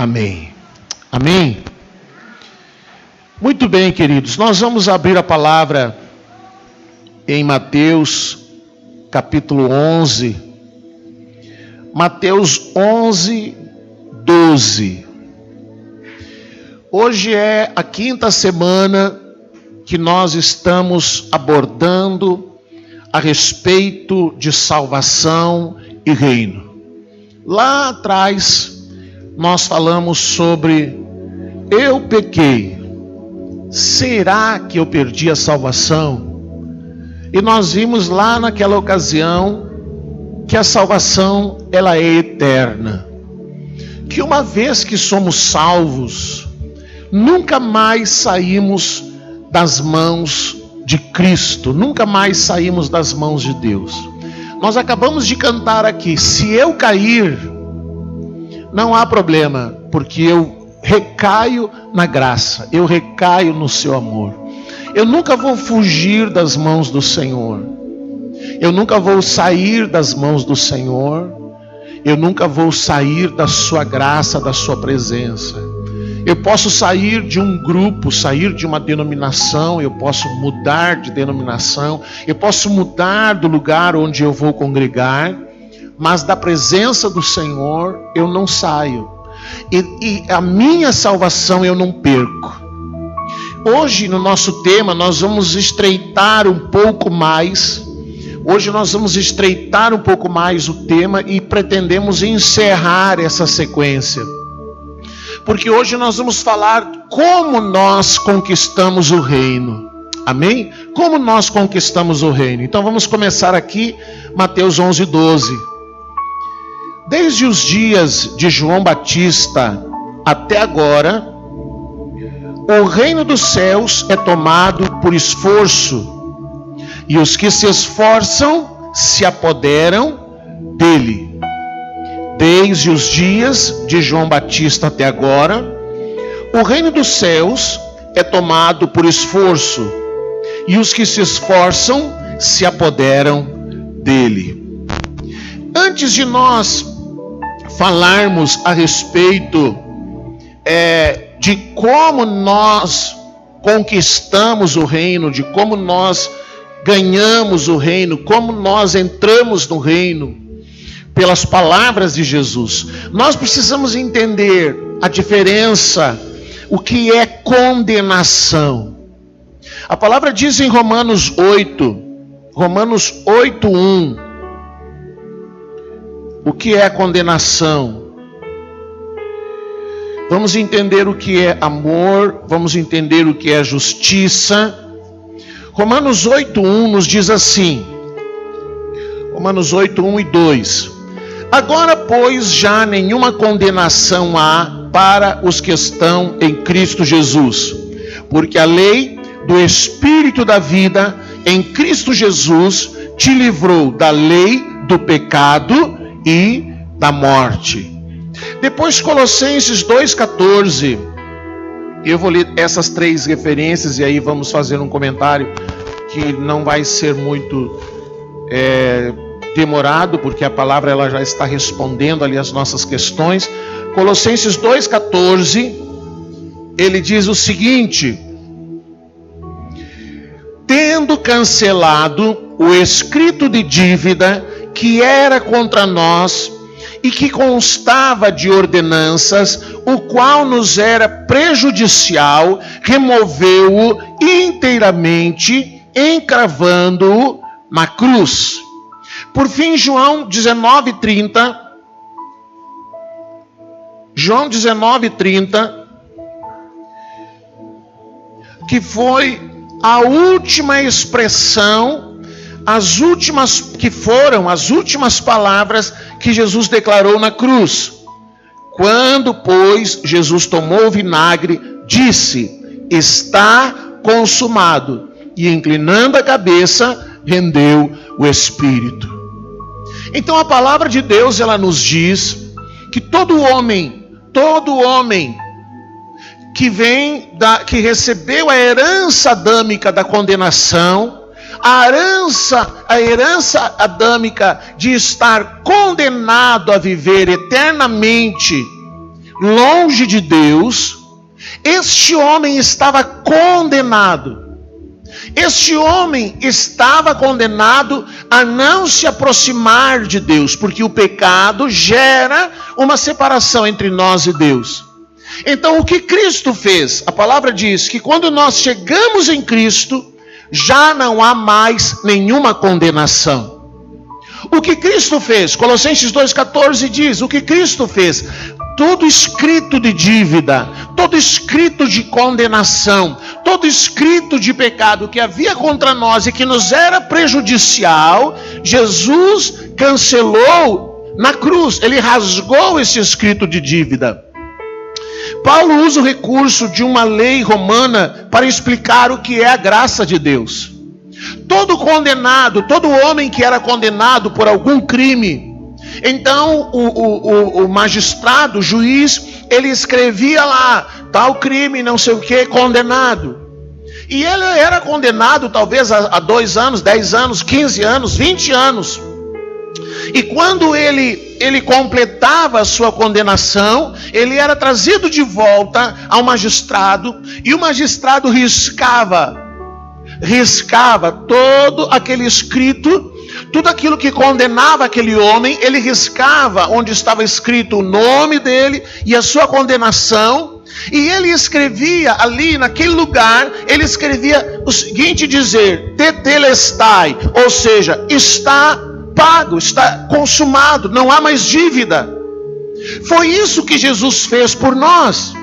Amém. Amém? Muito bem, queridos. Nós vamos abrir a palavra em Mateus, capítulo 11. Mateus 11, 12. Hoje é a quinta semana que nós estamos abordando a respeito de salvação e reino. Lá atrás, nós falamos sobre eu pequei. Será que eu perdi a salvação? E nós vimos lá naquela ocasião que a salvação ela é eterna. Que uma vez que somos salvos, nunca mais saímos das mãos de Cristo, nunca mais saímos das mãos de Deus. Nós acabamos de cantar aqui, se eu cair, não há problema, porque eu recaio na graça, eu recaio no seu amor. Eu nunca vou fugir das mãos do Senhor, eu nunca vou sair das mãos do Senhor, eu nunca vou sair da sua graça, da sua presença. Eu posso sair de um grupo, sair de uma denominação, eu posso mudar de denominação, eu posso mudar do lugar onde eu vou congregar, mas da presença do Senhor eu não saio. E a minha salvação eu não perco. Hoje no nosso tema nós vamos estreitar um pouco mais. Hoje nós vamos estreitar um pouco mais o tema e pretendemos encerrar essa sequência. Porque hoje nós vamos falar como nós conquistamos o reino. Amém? Como nós conquistamos o reino. Então vamos começar aqui, Mateus 11, 12. Desde os dias de João Batista até agora, o reino dos céus é tomado por esforço, e os que se esforçam se apoderam dele. Desde os dias de João Batista até agora, o reino dos céus é tomado por esforço, e os que se esforçam se apoderam dele. Antes de nós falarmos a respeito de como nós conquistamos o reino, de como nós ganhamos o reino, como nós entramos no reino, pelas palavras de Jesus, nós precisamos entender a diferença, o que é condenação. A palavra diz em Romanos 8:1, o que é condenação? Vamos entender o que é amor, vamos entender o que é justiça. Romanos 8:1 nos diz assim, Romanos 8:1 e 2. Agora, pois, já nenhuma condenação há para os que estão em Cristo Jesus, porque a lei do Espírito da vida em Cristo Jesus te livrou da lei do pecado e da morte. Depois Colossenses 2:14. Eu vou ler essas três referências e aí vamos fazer um comentário que não vai ser muito demorado, porque a palavra ela já está respondendo ali as nossas questões. Colossenses 2:14, ele diz o seguinte: tendo cancelado o escrito de dívida que era contra nós e que constava de ordenanças, o qual nos era prejudicial, removeu-o inteiramente, encravando-o na cruz. Por fim, João 19:30, que foi a última expressão, as últimas palavras que Jesus declarou na cruz. Quando, pois, Jesus tomou o vinagre, disse: está consumado. E inclinando a cabeça, rendeu o espírito. Então a palavra de Deus, ela nos diz que todo homem que recebeu a herança adâmica da condenação, a herança adâmica de estar condenado a viver eternamente longe de Deus, este homem estava condenado. Este homem estava condenado a não se aproximar de Deus, porque o pecado gera uma separação entre nós e Deus. Então o que Cristo fez? A palavra diz que quando nós chegamos em Cristo, já não há mais nenhuma condenação. O que Cristo fez? Colossenses 2,14 diz, o que Cristo fez? Todo escrito de dívida, todo escrito de condenação, todo escrito de pecado que havia contra nós e que nos era prejudicial, Jesus cancelou na cruz. Ele rasgou esse escrito de dívida. Paulo usa o recurso de uma lei romana para explicar o que é a graça de Deus. Todo condenado, todo homem que era condenado por algum crime, então o magistrado, o juiz, ele escrevia lá, tal crime, não sei o que, condenado. E ele era condenado talvez a 2 anos, 10 anos, 15 anos, 20 anos. E quando ele completava a sua condenação, ele era trazido de volta ao magistrado, e o magistrado riscava todo aquele escrito, tudo aquilo que condenava aquele homem, ele riscava onde estava escrito o nome dele e a sua condenação, e ele escrevia ali naquele lugar, ele escrevia o seguinte dizer, tetelestai, ou seja, está pago, está consumado, não há mais dívida. Foi isso que Jesus fez por nós.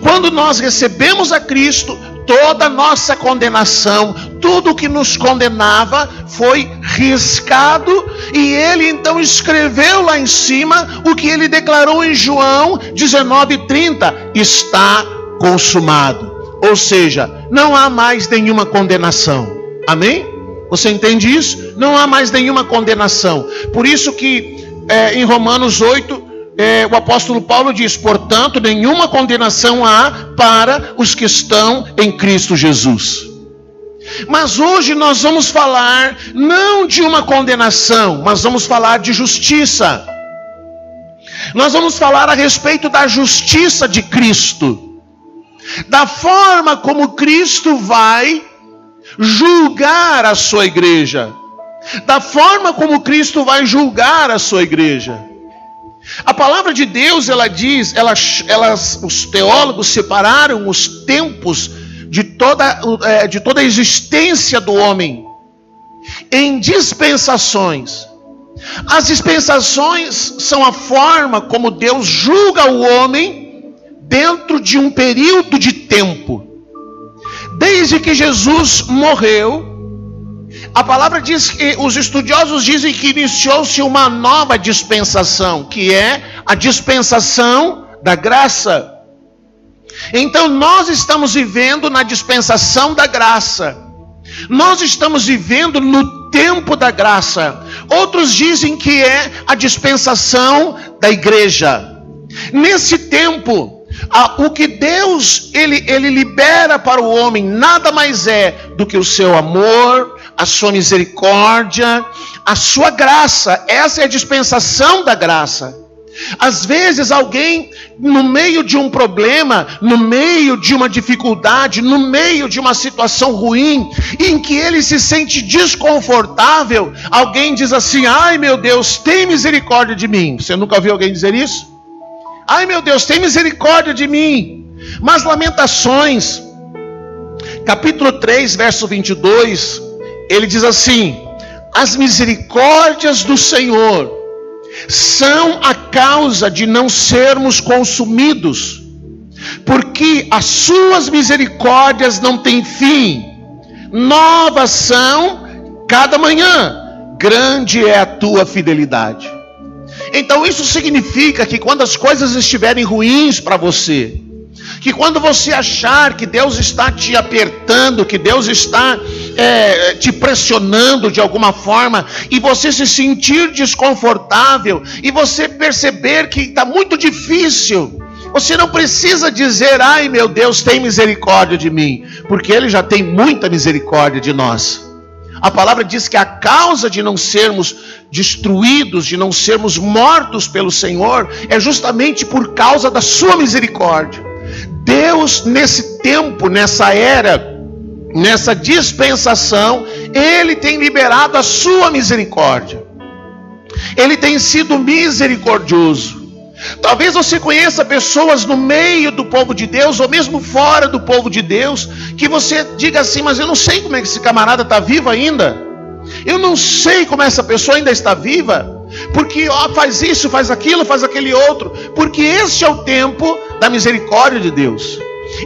Quando nós recebemos a Cristo, toda a nossa condenação, tudo que nos condenava foi riscado, e ele então escreveu lá em cima o que ele declarou em João 19:30, está consumado. Ou seja, não há mais nenhuma condenação. Amém? Você entende isso? Não há mais nenhuma condenação. Por isso que em Romanos 8, o apóstolo Paulo diz, portanto, nenhuma condenação há para os que estão em Cristo Jesus. Mas hoje nós vamos falar não de uma condenação, mas vamos falar de justiça. Nós vamos falar a respeito da justiça de Cristo, da forma como Cristo vai julgar a sua igreja, da forma como Cristo vai julgar a sua igreja. A palavra de Deus, ela diz, os teólogos separaram os tempos de toda a existência do homem em dispensações. As dispensações são a forma como Deus julga o homem dentro de um período de tempo. Desde que Jesus morreu, a palavra diz que os estudiosos dizem que iniciou-se uma nova dispensação, que é a dispensação da graça. Então nós estamos vivendo na dispensação da graça. Nós estamos vivendo no tempo da graça. Outros dizem que é a dispensação da igreja. Nesse tempo, o que Deus ele libera para o homem nada mais é do que o seu amor, a sua misericórdia, a sua graça. Essa é a dispensação da graça. Às vezes alguém, no meio de um problema, no meio de uma dificuldade, no meio de uma situação ruim, em que ele se sente desconfortável, alguém diz assim, ai meu Deus, tem misericórdia de mim. Você nunca ouviu alguém dizer isso? Ai meu Deus, tem misericórdia de mim. Mas Lamentações, capítulo 3, verso 22, ele diz assim, as misericórdias do Senhor são a causa de não sermos consumidos, porque as suas misericórdias não têm fim, novas são cada manhã, grande é a tua fidelidade. Então isso significa que quando as coisas estiverem ruins para você, que quando você achar que Deus está te apertando, que Deus está te pressionando de alguma forma, e você se sentir desconfortável, e você perceber que está muito difícil, você não precisa dizer, ai meu Deus, tem misericórdia de mim, porque Ele já tem muita misericórdia de nós. A palavra diz que a causa de não sermos destruídos, de não sermos mortos pelo Senhor, é justamente por causa da sua misericórdia. Deus, nesse tempo, nessa era, nessa dispensação, Ele tem liberado a sua misericórdia. Ele tem sido misericordioso. Talvez você conheça pessoas no meio do povo de Deus, ou mesmo fora do povo de Deus, que você diga assim: mas eu não sei como é que esse camarada está vivo ainda. Eu não sei como essa pessoa ainda está viva, porque faz isso, faz aquilo, faz aquele outro. Porque esse é o tempo da misericórdia de Deus.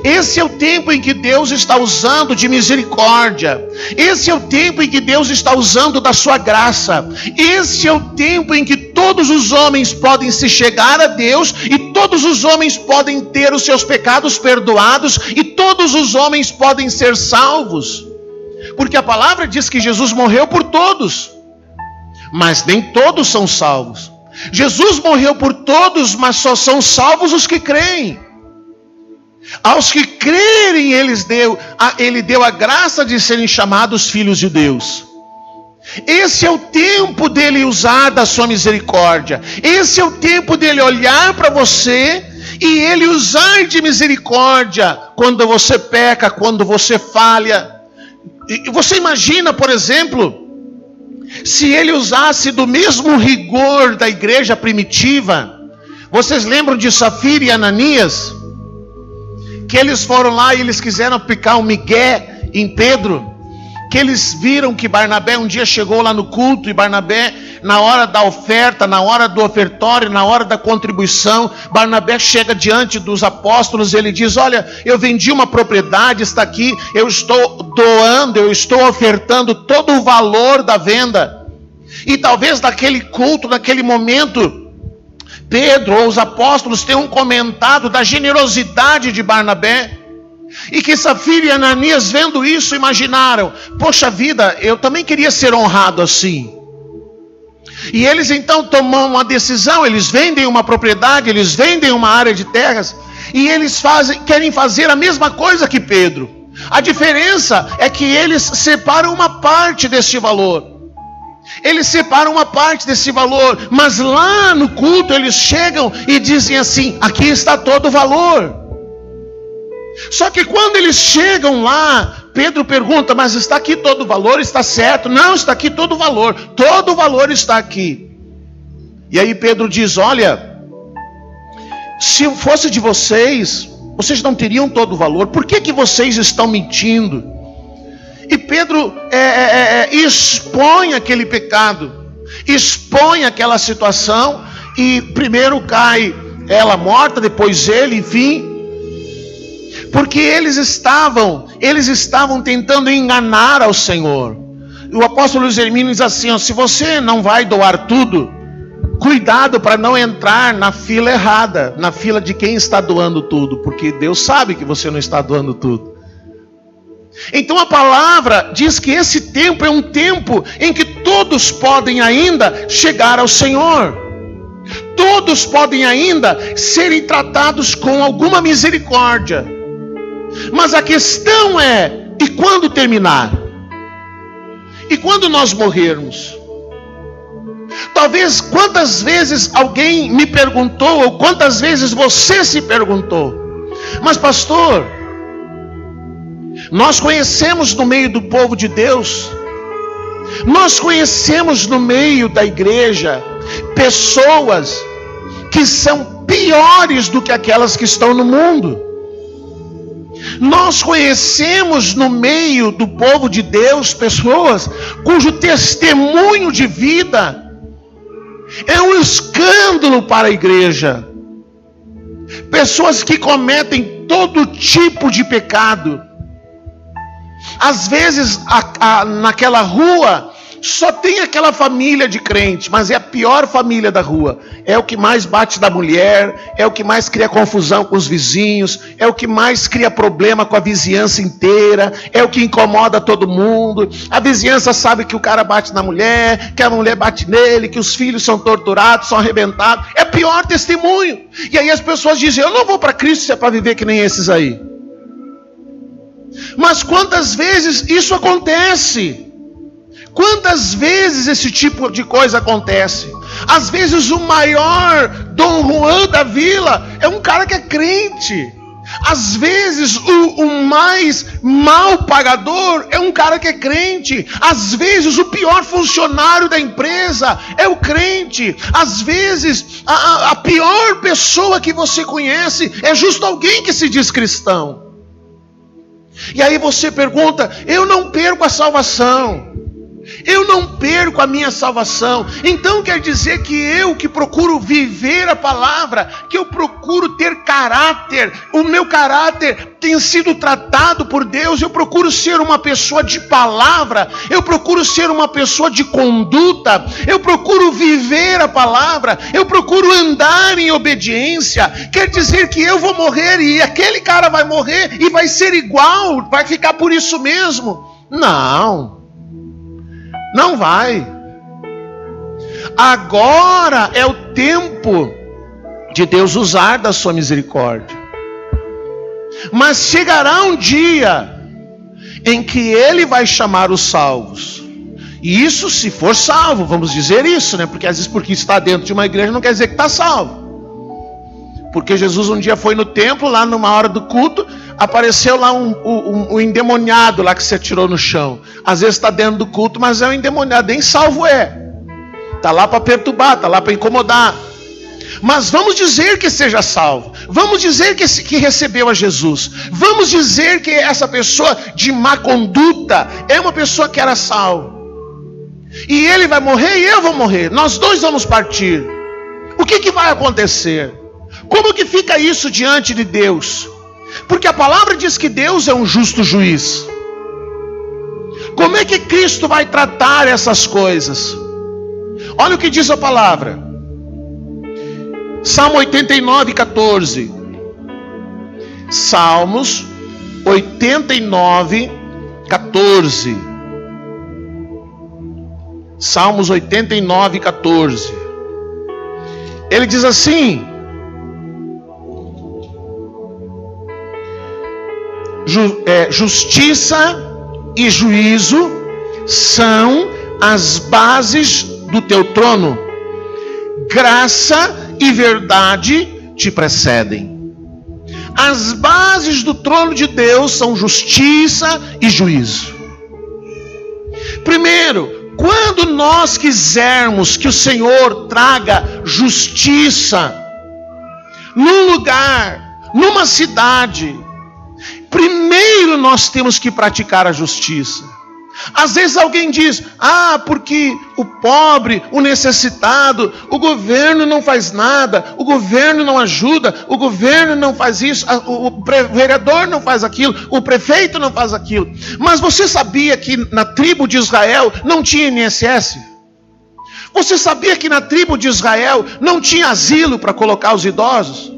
Esse é o tempo em que Deus está usando de misericórdia. Esse é o tempo em que Deus está usando da sua graça. Esse é o tempo em que todos os homens podem se chegar a Deus, e todos os homens podem ter os seus pecados perdoados, e todos os homens podem ser salvos. Porque a palavra diz que Jesus morreu por todos, mas nem todos são salvos. Jesus morreu por todos, mas só são salvos os que creem. Aos que crerem, Ele deu a graça de serem chamados filhos de Deus. Esse é o tempo dele usar da sua misericórdia. Esse é o tempo dele olhar para você e ele usar de misericórdia quando você peca, quando você falha. E você imagina, por exemplo, se ele usasse do mesmo rigor da igreja primitiva. Vocês lembram de Safira e Ananias? Que eles foram lá e eles quiseram aplicar um migué em Pedro. Que eles viram que Barnabé um dia chegou lá no culto, e Barnabé, na hora da oferta, na hora do ofertório, na hora da contribuição, Barnabé chega diante dos apóstolos e ele diz: olha, eu vendi uma propriedade, está aqui, eu estou doando, eu estou ofertando todo o valor da venda. E talvez naquele culto, naquele momento, Pedro ou os apóstolos tenham comentado da generosidade de Barnabé, e que Safira e Ananias, vendo isso, imaginaram: poxa vida, eu também queria ser honrado assim. E eles então tomam uma decisão, eles vendem uma propriedade, eles vendem uma área de terras, e eles querem fazer a mesma coisa que Pedro. A diferença é que eles separam uma parte deste valor. Eles separam uma parte desse valor, mas lá no culto eles chegam e dizem assim: aqui está todo o valor. Só que quando eles chegam lá, Pedro pergunta: mas está aqui todo o valor? Está certo? Não, está aqui todo o valor está aqui. E aí Pedro diz: olha, se fosse de vocês, vocês não teriam todo o valor. Por que vocês estão mentindo? E Pedro expõe aquele pecado, expõe aquela situação, e primeiro cai ela morta, depois ele, enfim. Porque eles estavam tentando enganar ao Senhor. O apóstolo Luiz Hermínio diz assim: ó, se você não vai doar tudo, cuidado para não entrar na fila errada, na fila de quem está doando tudo, porque Deus sabe que você não está doando tudo. Então a palavra diz que esse tempo é um tempo em que todos podem ainda chegar ao Senhor. Todos podem ainda serem tratados com alguma misericórdia. Mas a questão é: e quando terminar? E quando nós morrermos? Talvez quantas vezes alguém me perguntou, ou quantas vezes você se perguntou: mas pastor, nós conhecemos no meio do povo de Deus, nós conhecemos no meio da igreja pessoas que são piores do que aquelas que estão no mundo. Nós conhecemos no meio do povo de Deus pessoas cujo testemunho de vida é um escândalo para a igreja. Pessoas que cometem todo tipo de pecado. Às vezes naquela rua só tem aquela família de crente, mas é a pior família da rua. É o que mais bate da mulher, é o que mais cria confusão com os vizinhos, é o que mais cria problema com a vizinhança inteira, é o que incomoda todo mundo. A vizinhança sabe que o cara bate na mulher, que a mulher bate nele, que os filhos são torturados, são arrebentados. É o pior testemunho. E aí as pessoas dizem: eu não vou para Cristo se é para viver que nem esses aí. Mas quantas vezes isso acontece? Quantas vezes esse tipo de coisa acontece? Às vezes o maior Dom Juan da vila é um cara que é crente. Às vezes o mais mal pagador é um cara que é crente. Às vezes o pior funcionário da empresa é o crente. Às vezes a pior pessoa que você conhece é justo alguém que se diz cristão. E aí você pergunta: eu não perco a salvação, eu não perco a minha salvação. Então quer dizer que eu que procuro viver a palavra, que eu procuro ter caráter, o meu caráter tem sido tratado por Deus, eu procuro ser uma pessoa de palavra, eu procuro ser uma pessoa de conduta, eu procuro viver a palavra, eu procuro andar em obediência. Quer dizer que eu vou morrer e aquele cara vai morrer e vai ser igual, vai ficar por isso mesmo? Não vai. Agora é o tempo de Deus usar da sua misericórdia. Mas chegará um dia em que Ele vai chamar os salvos. E isso se for salvo, vamos dizer isso, né? Porque às vezes porque está dentro de uma igreja não quer dizer que está salvo. Porque Jesus um dia foi no templo, lá numa hora do culto, apareceu lá um endemoniado lá que se atirou no chão. Às vezes está dentro do culto, mas é um endemoniado, nem salvo é. Está lá para perturbar, está lá para incomodar. Mas vamos dizer que seja salvo. Vamos dizer que recebeu a Jesus. Vamos dizer que essa pessoa de má conduta é uma pessoa que era salva. E ele vai morrer e eu vou morrer. Nós dois vamos partir. O que vai acontecer? Como que fica isso diante de Deus? Porque a palavra diz que Deus é um justo juiz. Como é que Cristo vai tratar essas coisas? Olha o que diz a palavra. Salmo 89, 14. Salmos 89, 14. Salmos 89, 14. Ele diz assim: justiça e juízo são as bases do teu trono, graça e verdade te precedem. As bases do trono de Deus são justiça e juízo. Primeiro, quando nós quisermos que o Senhor traga justiça num lugar, numa cidade, primeiro nós temos que praticar a justiça. Às vezes alguém diz: porque o pobre, o necessitado, o governo não faz nada, o governo não ajuda, o governo não faz isso, o vereador não faz aquilo, o prefeito não faz aquilo. Mas você sabia que na tribo de Israel não tinha INSS? Você sabia que na tribo de Israel não tinha asilo para colocar os idosos?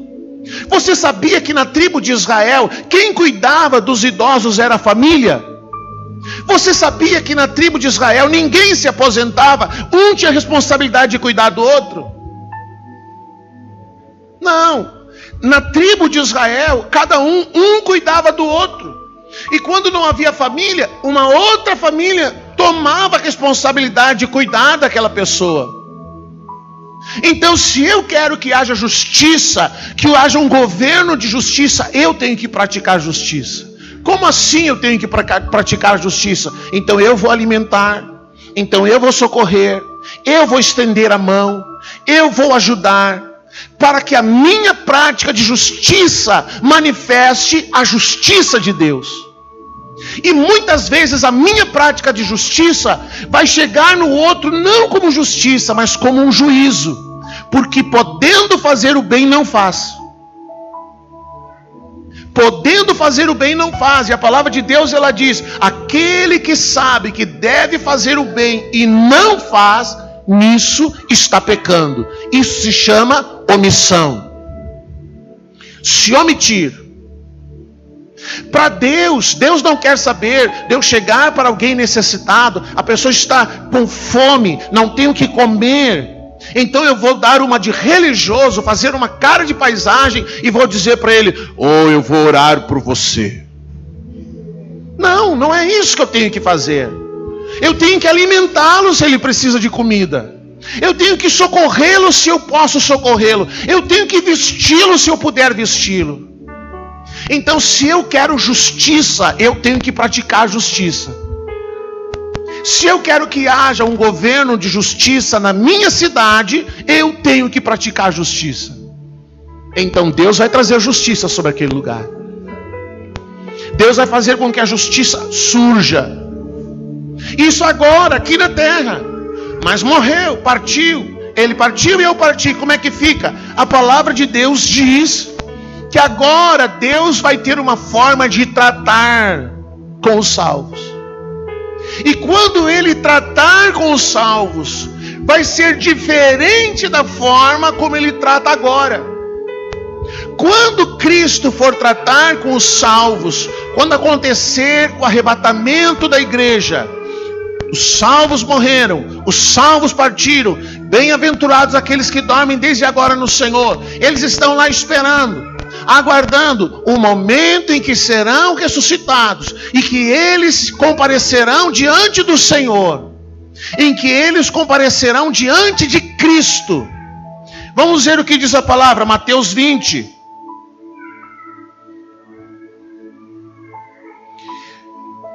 Você sabia que na tribo de Israel quem cuidava dos idosos era a família? Você sabia que na tribo de Israel ninguém se aposentava, um tinha a responsabilidade de cuidar do outro? Não, na tribo de Israel cada um cuidava do outro. E quando não havia família, uma outra família tomava a responsabilidade de cuidar daquela pessoa. Então, se eu quero que haja justiça, que haja um governo de justiça, eu tenho que praticar justiça. Como assim eu tenho que praticar justiça? Então eu vou alimentar, então eu vou socorrer, eu vou estender a mão, eu vou ajudar, para que a minha prática de justiça manifeste a justiça de Deus. E muitas vezes a minha prática de justiça vai chegar no outro não como justiça, mas como um juízo, porque podendo fazer o bem não faz. Podendo fazer o bem não faz. E a palavra de Deus ela diz: aquele que sabe que deve fazer o bem e não faz, nisso está pecando. Isso se chama omissão. Se omitir. Para Deus não quer saber de eu chegar para alguém necessitado, a pessoa está com fome, não tem o que comer, então eu vou dar uma de religioso, fazer uma cara de paisagem e vou dizer para ele: eu vou orar por você. Não é isso que eu tenho que fazer. Eu tenho que alimentá-lo se ele precisa de comida. Eu tenho que socorrê-lo se eu posso socorrê-lo. Eu tenho que vesti-lo se eu puder vesti-lo. Então, se eu quero justiça, eu tenho que praticar justiça. Se eu quero que haja um governo de justiça na minha cidade, eu tenho que praticar justiça. Então Deus vai trazer justiça sobre aquele lugar. Deus vai fazer com que a justiça surja. Isso agora, aqui na terra. Mas morreu, partiu. Ele partiu e eu parti. Como é que fica? A palavra de Deus diz que agora Deus vai ter uma forma de tratar com os salvos. E quando ele tratar com os salvos, vai ser diferente da forma como ele trata agora. Quando Cristo for tratar com os salvos, quando acontecer o arrebatamento da igreja, os salvos morreram, os salvos partiram, bem-aventurados aqueles que dormem desde agora no Senhor. Eles estão lá esperando, aguardando o momento em que serão ressuscitados e que eles comparecerão diante do Senhor, em que eles comparecerão diante de Cristo. Vamos ver o que diz a palavra, Mateus 20.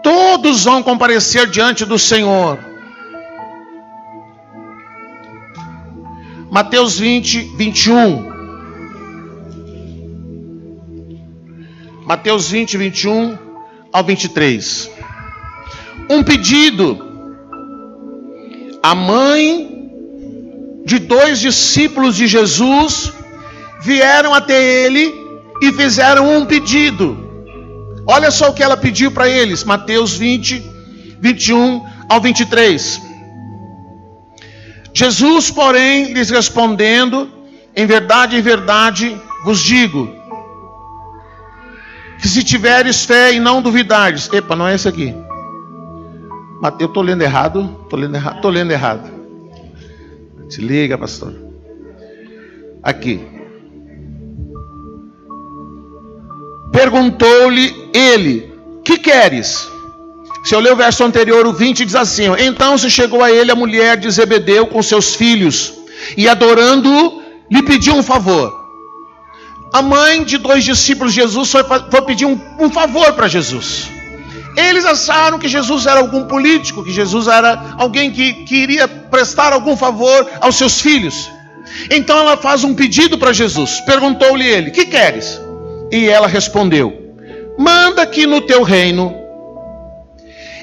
Todos vão comparecer diante do Senhor. Mateus 20, 21. Mateus 20, 21 ao 23. Um pedido. A mãe de 2 discípulos de Jesus vieram até ele e fizeram um pedido. Olha só o que ela pediu para eles. Mateus 20, 21 ao 23. Jesus, porém, lhes respondendo, em verdade, vos digo, que se tiveres fé e não duvidares. Epa, não é esse aqui. Eu estou lendo errado. Estou lendo errado. Se liga, pastor. Aqui. Perguntou-lhe ele, que queres? Se eu ler o verso anterior, o 20 diz assim: então se chegou a ele a mulher de Zebedeu com seus filhos, e adorando-o, lhe pediu um favor. A mãe de 2 discípulos de Jesus foi pedir um favor para Jesus. Eles acharam que Jesus era algum político, que Jesus era alguém que queria prestar algum favor aos seus filhos. Então ela faz um pedido para Jesus. Perguntou-lhe ele, que queres? E ela respondeu, manda que no teu reino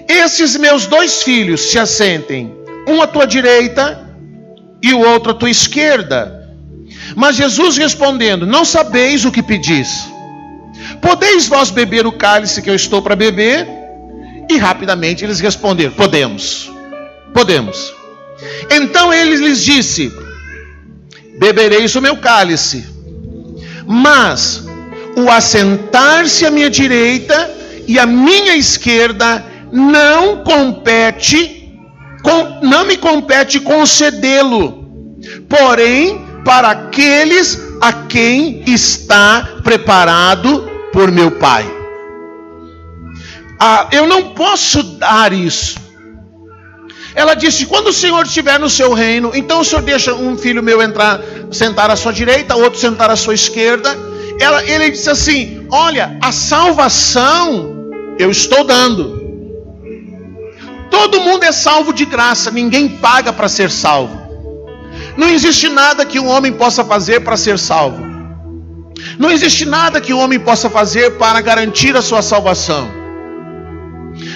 esses meus 2 filhos se assentem, um à tua direita e o outro à tua esquerda. Mas Jesus respondendo, não sabeis o que pedis. Podeis vós beber o cálice que eu estou para beber? E rapidamente eles responderam, podemos. Então ele lhes disse, bebereis o meu cálice, mas o assentar-se à minha direita e à minha esquerda não me compete concedê-lo, porém para aqueles a quem está preparado por meu Pai. Eu não posso dar isso. Ela disse, quando o Senhor estiver no seu reino, então o Senhor deixa um filho meu sentar à sua direita, outro sentar à sua esquerda. Ele disse assim, olha, a salvação eu estou dando. Todo mundo é salvo de graça, ninguém paga para ser salvo. Não existe nada que um homem possa fazer para ser salvo. Não existe nada que um homem possa fazer para garantir a sua salvação.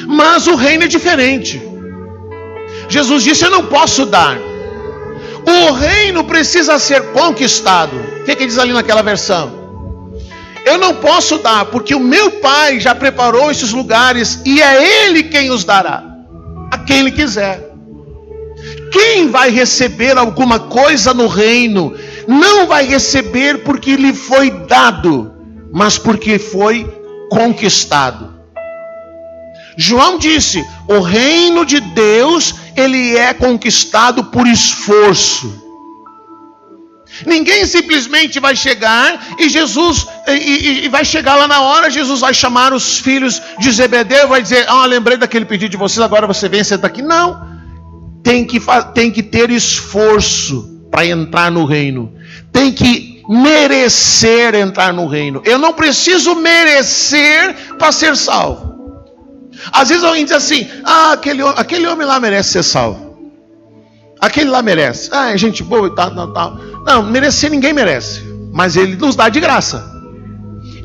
Mas o reino é diferente. Jesus disse, eu não posso dar. O reino precisa ser conquistado. O que diz ali naquela versão? Eu não posso dar, porque o meu Pai já preparou esses lugares e é Ele quem os dará, a quem Ele quiser. Quem vai receber alguma coisa no reino, não vai receber porque lhe foi dado, mas porque foi conquistado. João disse, o reino de Deus, ele é conquistado por esforço. Ninguém simplesmente vai chegar e Jesus e vai chegar lá na hora, Jesus vai chamar os filhos de Zebedeu e vai dizer: lembrei daquele pedido de vocês, agora você vem, senta aqui. Não, tem que ter esforço para entrar no reino, tem que merecer entrar no reino. Eu não preciso merecer para ser salvo. Às vezes alguém diz assim: aquele homem lá merece ser salvo, aquele lá merece, é gente boa e tal. Não, merecer ninguém merece, mas Ele nos dá de graça.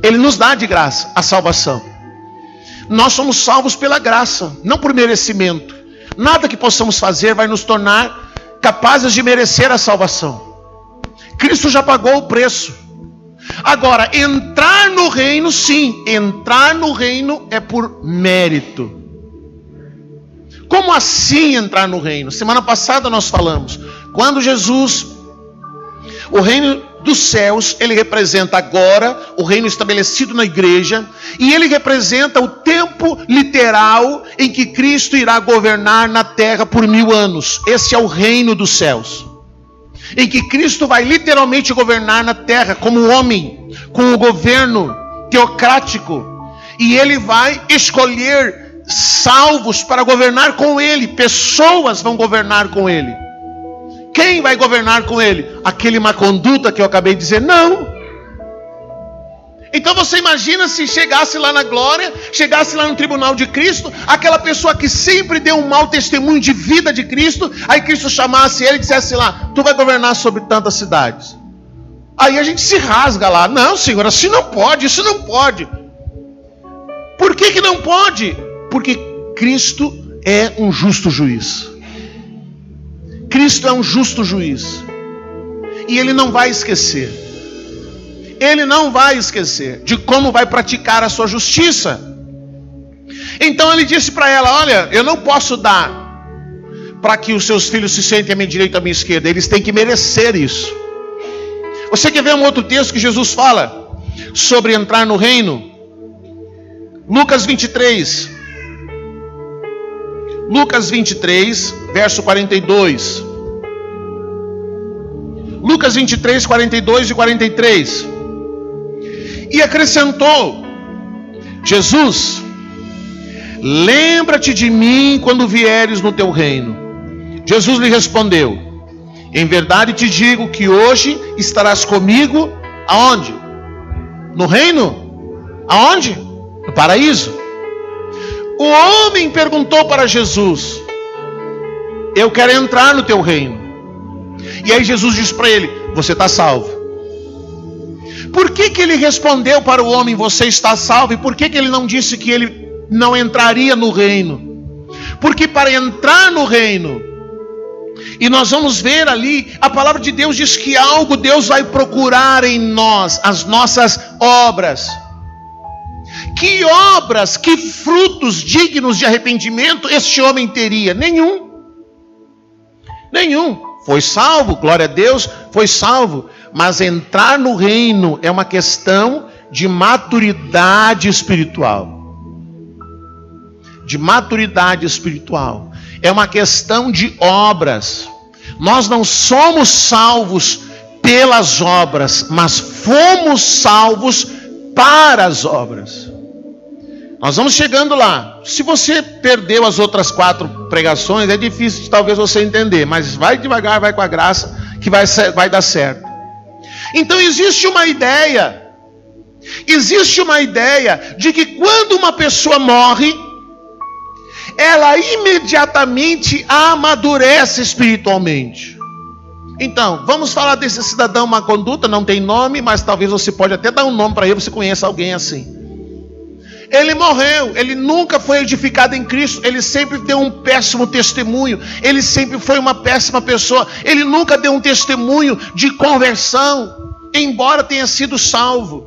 Ele nos dá de graça a salvação. Nós somos salvos pela graça, não por merecimento. Nada que possamos fazer vai nos tornar capazes de merecer a salvação. Cristo já pagou o preço. Agora, entrar no reino, sim, entrar no reino é por mérito. Como assim entrar no reino? Semana passada nós falamos, quando Jesus, o reino dos céus, ele representa agora o reino estabelecido na igreja, e ele representa o tempo literal em que Cristo irá governar na terra por 1000 anos. Esse é o reino dos céus, em que Cristo vai literalmente governar na terra como homem, com o governo teocrático, e ele vai escolher salvos para governar com ele. Pessoas vão governar com ele. Quem vai governar com ele? Aquele má conduta que eu acabei de dizer? Não. Então você imagina se chegasse lá na glória, chegasse lá no tribunal de Cristo, aquela pessoa que sempre deu um mau testemunho de vida de Cristo, aí Cristo chamasse ele e dissesse lá: tu vai governar sobre tantas cidades. Aí a gente se rasga lá: não, Senhor, assim não pode, isso não pode. Por que não pode? Porque Cristo é um justo juiz. Cristo é um justo juiz. E Ele não vai esquecer. Ele não vai esquecer de como vai praticar a sua justiça. Então Ele disse para ela: olha, eu não posso dar para que os seus filhos se sentem à minha direita e à minha esquerda. Eles têm que merecer isso. Você quer ver um outro texto que Jesus fala sobre entrar no reino? Lucas 23. Lucas 23, verso 42. Lucas 23, 42 e 43. E acrescentou Jesus: lembra-te de mim quando vieres no teu reino. Jesus lhe respondeu: em verdade te digo que hoje estarás comigo, aonde? No reino? Aonde? No paraíso. O homem perguntou para Jesus: eu quero entrar no teu reino. E aí Jesus disse para ele: você está salvo. Por que ele respondeu para o homem: você está salvo? E por que ele não disse que ele não entraria no reino? Porque para entrar no reino, e nós vamos ver ali, a palavra de Deus diz que algo Deus vai procurar em nós, as nossas obras. Que obras, que frutos dignos de arrependimento este homem teria? Nenhum. Foi salvo, glória a Deus, foi salvo. Mas entrar no reino é uma questão de maturidade espiritual. De maturidade espiritual. É uma questão de obras. Nós não somos salvos pelas obras, mas fomos salvos para as obras. Nós vamos chegando lá. Se você perdeu as outras 4 pregações, é difícil de talvez você entender, mas vai devagar, vai com a graça, que vai dar certo. Então existe uma ideia de que quando uma pessoa morre, ela imediatamente amadurece espiritualmente. Então, vamos falar desse cidadão má conduta, não tem nome, mas talvez você pode até dar um nome para ele, você conheça alguém assim. Ele morreu, ele nunca foi edificado em Cristo, ele sempre deu um péssimo testemunho, ele sempre foi uma péssima pessoa, ele nunca deu um testemunho de conversão, embora tenha sido salvo.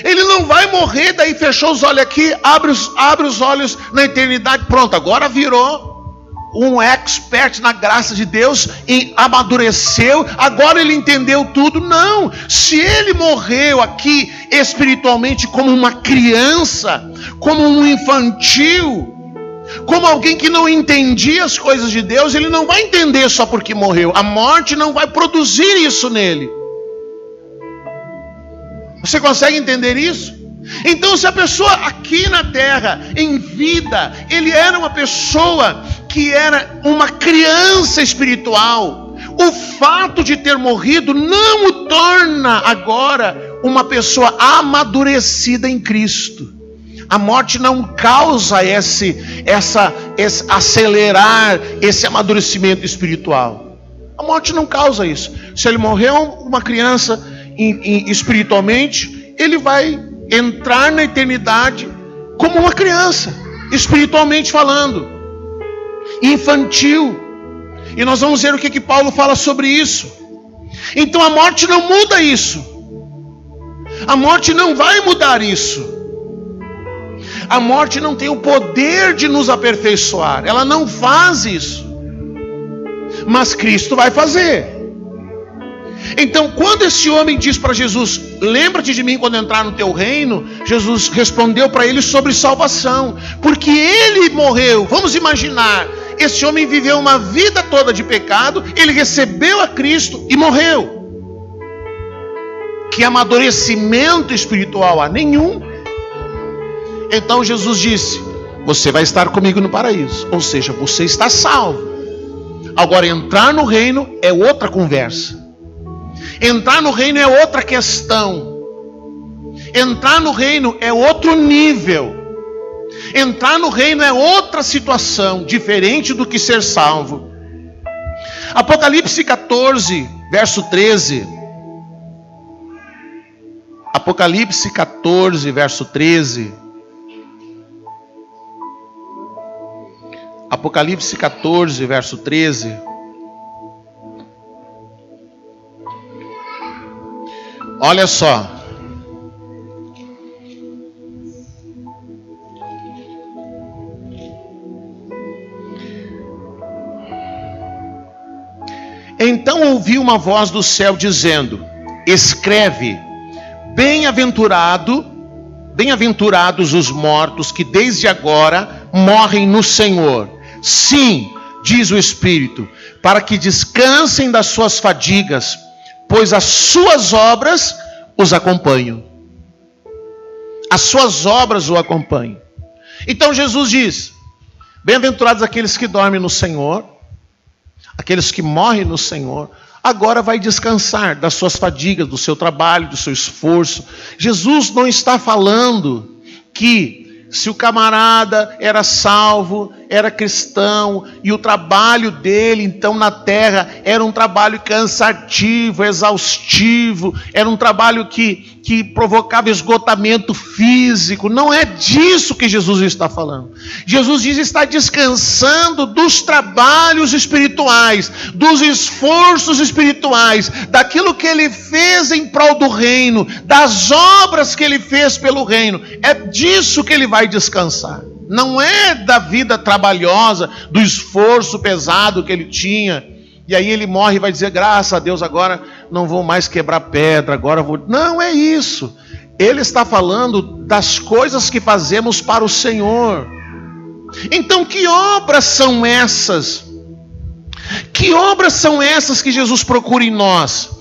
Ele não vai morrer, daí fechou os olhos aqui, abre os olhos na eternidade, pronto, agora virou um expert na graça de Deus e amadureceu, agora ele entendeu tudo. Não, se ele morreu aqui espiritualmente como uma criança, como um infantil, Como alguém que não entendia as coisas de Deus, ele não vai entender só porque morreu. A morte não vai produzir isso nele. Você consegue entender isso? Então, se a pessoa aqui na terra, em vida, ele era uma pessoa que era uma criança espiritual, o fato de ter morrido não o torna agora uma pessoa amadurecida em Cristo. A morte não causa esse acelerar esse amadurecimento espiritual. A morte não causa isso. Se ele morreu uma criança espiritualmente, ele vai entrar na eternidade como uma criança, espiritualmente falando, infantil. E nós vamos ver o que Paulo fala sobre isso. Então a morte não muda isso. A morte não vai mudar isso. A morte não tem o poder de nos aperfeiçoar. Ela não faz isso. Mas Cristo vai fazer. Então, quando esse homem diz para Jesus: lembra-te de mim quando entrar no teu reino, Jesus respondeu para ele sobre salvação, porque ele morreu. Vamos imaginar, esse homem viveu uma vida toda de pecado, ele recebeu a Cristo e morreu. Que amadurecimento espiritual há? Nenhum. Então Jesus disse: você vai estar comigo no paraíso, ou seja, você está salvo. Agora, entrar no reino é outra conversa. Entrar no reino é outra questão. Entrar no reino é outro nível. Entrar no reino é outra situação, diferente do que ser salvo. Apocalipse 14, verso 13. Apocalipse 14, verso 13. Apocalipse 14, verso 13. Olha só. Então ouvi uma voz do céu dizendo: escreve, bem-aventurados os mortos que desde agora morrem no Senhor. Sim, diz o Espírito, para que descansem das suas fadigas, pois as suas obras os acompanham. As suas obras o acompanham. Então Jesus diz: bem-aventurados aqueles que dormem no Senhor, aqueles que morrem no Senhor, agora vai descansar das suas fadigas, do seu trabalho, do seu esforço. Jesus não está falando que se o camarada era salvo, era cristão, e o trabalho dele, então, na terra, era um trabalho cansativo, exaustivo, era um trabalho que provocava esgotamento físico. Não é disso que Jesus está falando. Jesus diz: está descansando dos trabalhos espirituais, dos esforços espirituais, daquilo que ele fez em prol do reino, das obras que ele fez pelo reino. É disso que ele vai descansar. Não é da vida trabalhosa, do esforço pesado que ele tinha. E aí ele morre e vai dizer: graças a Deus, agora não vou mais quebrar pedra, agora vou... Não é isso. Ele está falando das coisas que fazemos para o Senhor. Então, que obras são essas? Que obras são essas que Jesus procura em nós?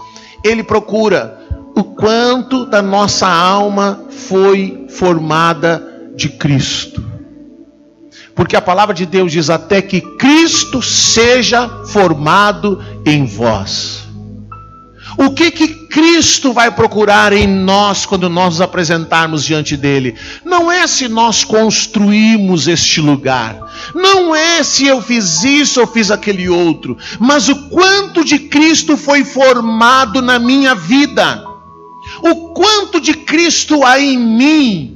Ele procura o quanto da nossa alma foi formada de Cristo. Porque a palavra de Deus diz: até que Cristo seja formado em vós. O que Cristo vai procurar em nós quando nós nos apresentarmos diante dele? Não é se nós construímos este lugar, não é se eu fiz isso ou fiz aquele outro, mas o quanto de Cristo foi formado na minha vida, o quanto de Cristo há em mim,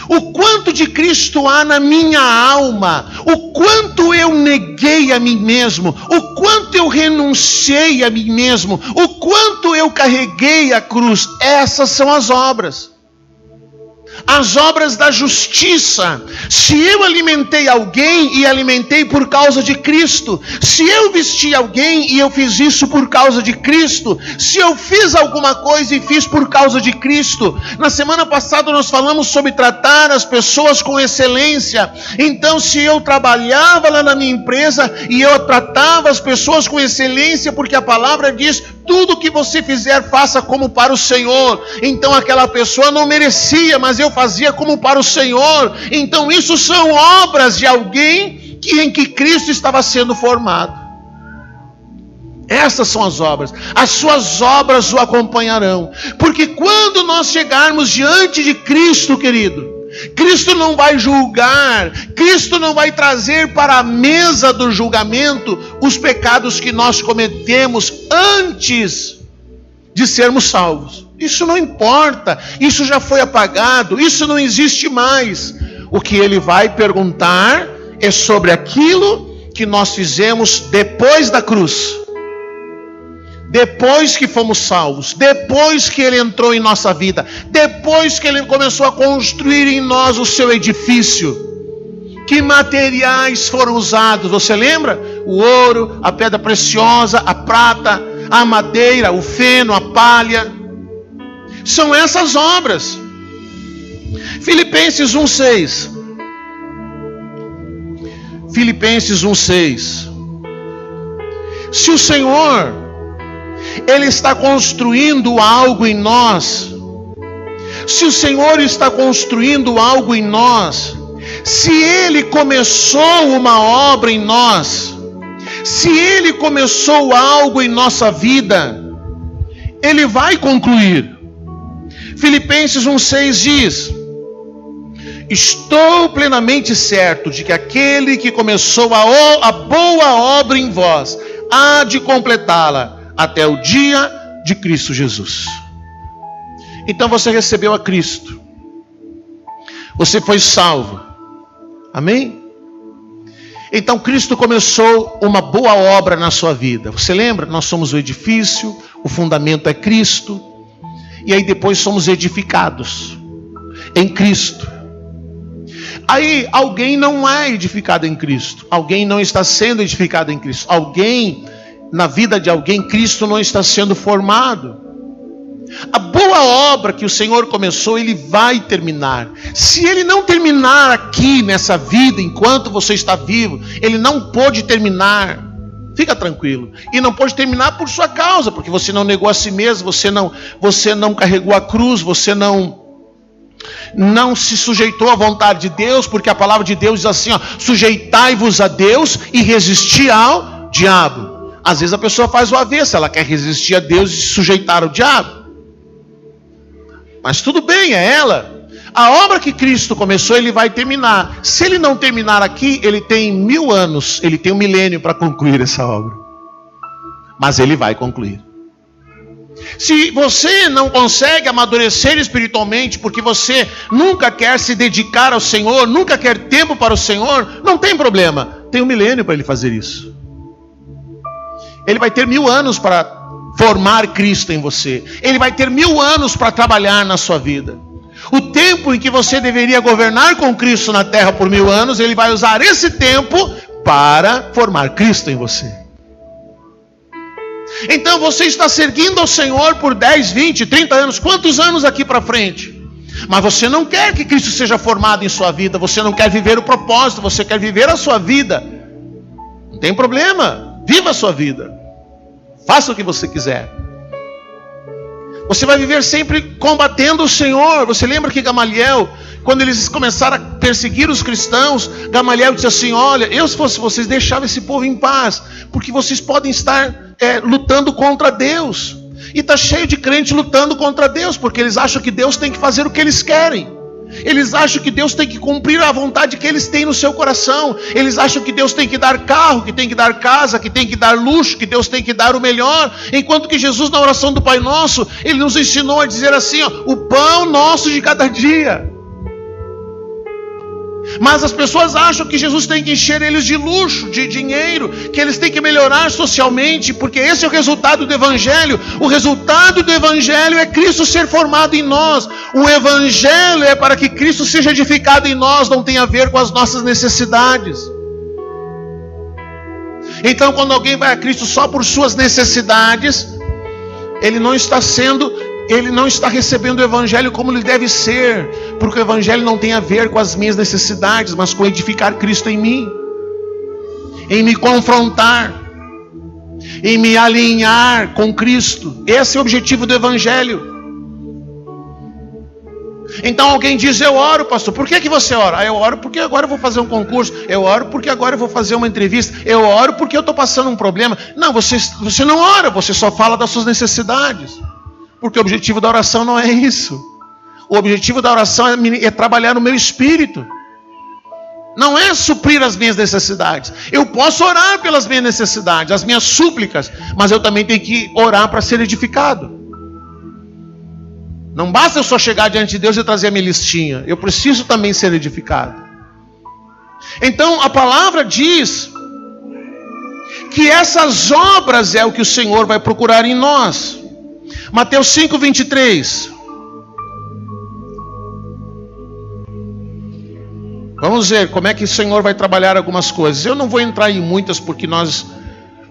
o quanto de Cristo há na minha alma, o quanto eu neguei a mim mesmo, o quanto eu renunciei a mim mesmo, o quanto eu carreguei a cruz. Essas são as obras. as obras da justiça. Se eu alimentei alguém e alimentei por causa de Cristo, se eu vesti alguém e eu fiz isso por causa de Cristo, se eu fiz alguma coisa e fiz por causa de Cristo. Na semana passada nós falamos sobre tratar as pessoas com excelência. Então, se eu trabalhava lá na minha empresa e eu tratava as pessoas com excelência, porque a palavra diz: tudo que você fizer, faça como para o Senhor. Então aquela pessoa não merecia, mas eu fazia como para o Senhor. Então isso são obras de alguém em que Cristo estava sendo formado. Essas são as obras. As suas obras o acompanharão. Porque quando nós chegarmos diante de Cristo, querido, Cristo não vai julgar, Cristo não vai trazer para a mesa do julgamento os pecados que nós cometemos antes de sermos salvos. Isso não importa, isso já foi apagado, isso não existe mais. O que ele vai perguntar é sobre aquilo que nós fizemos depois da cruz. Depois que fomos salvos, depois que ele entrou em nossa vida, depois que ele começou a construir em nós o seu edifício, que materiais foram usados? Você lembra? O ouro, a pedra preciosa, a prata, a madeira, o feno, a palha. São essas obras. Filipenses 1:6. Filipenses 1:6. Se o Senhor, Ele está construindo algo em nós, se o Senhor está construindo algo em nós, se Ele começou uma obra em nós, se Ele começou algo em nossa vida, Ele vai concluir. Filipenses 1:6 diz: estou plenamente certo de que aquele que começou a boa obra em vós há de completá-la até o dia de Cristo Jesus. Então você recebeu a Cristo, você foi salvo, amém? Então Cristo começou uma boa obra na sua vida. Você lembra? Nós somos o edifício, o fundamento é Cristo, e aí depois somos edificados em Cristo. Aí alguém não é edificado em Cristo, alguém não está sendo edificado em Cristo, alguém, na vida de alguém, Cristo não está sendo formado. A boa obra que o Senhor começou, Ele vai terminar. Se Ele não terminar aqui nessa vida, enquanto você está vivo, Ele não pode terminar. Fica tranquilo. E não pode terminar por sua causa, porque você não negou a si mesmo, você não carregou a cruz, você não se sujeitou à vontade de Deus, porque a palavra de Deus diz assim, sujeitai-vos a Deus e resisti ao diabo. Às vezes a pessoa faz o avesso, ela quer resistir a Deus e se sujeitar ao diabo. Mas tudo bem, é ela. A obra que Cristo começou, Ele vai terminar. Se Ele não terminar aqui, Ele tem 1000 anos, Ele tem 1 milênio para concluir essa obra. Mas Ele vai concluir. Se você não consegue amadurecer espiritualmente, porque você nunca quer se dedicar ao Senhor, nunca quer tempo para o Senhor, não tem problema. Tem 1 milênio para Ele fazer isso. Ele vai ter 1000 anos para formar Cristo em você. Ele vai ter 1000 anos para trabalhar na sua vida. O tempo em que você deveria governar com Cristo na terra por 1000 anos, Ele vai usar esse tempo para formar Cristo em você. Então você está seguindo ao Senhor por 10, 20, 30 anos, quantos anos aqui para frente? Mas você não quer que Cristo seja formado em sua vida, você não quer viver o propósito, você quer viver a sua vida. Não tem problema, viva a sua vida. Faça o que você quiser. Você vai viver sempre combatendo o Senhor. Você lembra que Gamaliel, quando eles começaram a perseguir os cristãos, Gamaliel disse assim, olha, eu se fosse vocês deixava esse povo em paz, porque vocês podem estar lutando contra Deus. E está cheio de crente lutando contra Deus, porque eles acham que Deus tem que fazer o que eles querem. Eles acham que Deus tem que cumprir a vontade que eles têm no seu coração. Eles acham que Deus tem que dar carro, que tem que dar casa, que tem que dar luxo, que Deus tem que dar o melhor. Enquanto que Jesus, na oração do Pai Nosso, Ele nos ensinou a dizer assim, o pão nosso de cada dia. Mas as pessoas acham que Jesus tem que encher eles de luxo, de dinheiro, que eles têm que melhorar socialmente, porque esse é o resultado do Evangelho. O resultado do Evangelho é Cristo ser formado em nós. O Evangelho é para que Cristo seja edificado em nós, não tem a ver com as nossas necessidades. Então, quando alguém vai a Cristo só por suas necessidades, ele não está recebendo o Evangelho como ele deve ser, porque o Evangelho não tem a ver com as minhas necessidades, mas com edificar Cristo em mim, em me confrontar, em me alinhar com Cristo. Esse é o objetivo do Evangelho. Então alguém diz: eu oro, pastor. Por que você ora? Eu oro porque agora eu vou fazer um concurso. Eu oro porque agora eu vou fazer uma entrevista. Eu oro porque eu estou passando um problema. Não, você não ora, você só fala das suas necessidades. Porque o objetivo da oração não é isso. O objetivo da oração é trabalhar no meu espírito. Não é suprir as minhas necessidades. Eu posso orar pelas minhas necessidades, as minhas súplicas, mas eu também tenho que orar para ser edificado. Não basta eu só chegar diante de Deus e trazer a minha listinha. Eu preciso também ser edificado. Então a palavra diz que essas obras é o que o Senhor vai procurar em nós. Mateus 5:23. Vamos ver como é que o Senhor vai trabalhar algumas coisas. Eu não vou entrar em muitas porque nós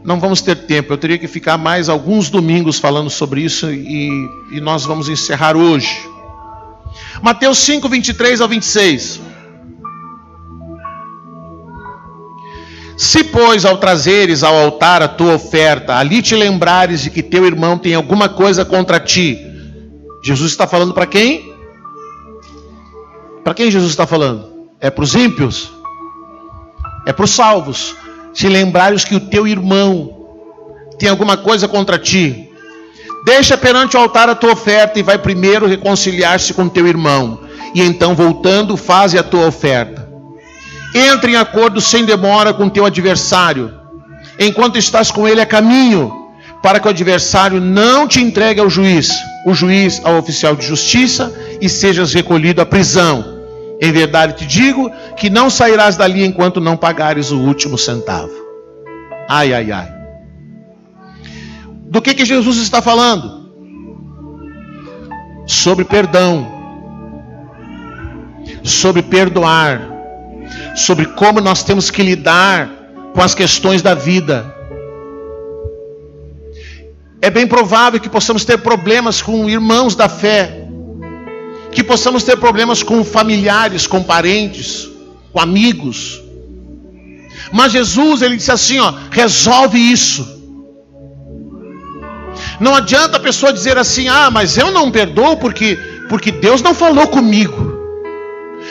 não vamos ter tempo. Eu teria que ficar mais alguns domingos falando sobre isso e nós vamos encerrar hoje. Mateus 5:23-26. Se, pois, ao trazeres ao altar a tua oferta, ali te lembrares de que teu irmão tem alguma coisa contra ti. Jesus está falando para quem? Para quem Jesus está falando? É para os ímpios? É para os salvos. Se lembrares que o teu irmão tem alguma coisa contra ti, deixa perante o altar a tua oferta e vai primeiro reconciliar-se com teu irmão. E então, voltando, faze a tua oferta. Entra em acordo sem demora com teu adversário, enquanto estás com ele a caminho, para que o adversário não te entregue ao juiz, o juiz ao oficial de justiça, e sejas recolhido à prisão. Em verdade te digo que não sairás dali enquanto não pagares o último centavo. Ai, ai, ai. Do que Jesus está falando? Sobre perdão, sobre perdoar, sobre como nós temos que lidar com as questões da vida. É bem provável que possamos ter problemas com irmãos da fé, que possamos ter problemas com familiares, com parentes, com amigos. Mas Jesus, ele disse assim, resolve isso. Não adianta a pessoa dizer assim: mas eu não perdoo porque Deus não falou comigo.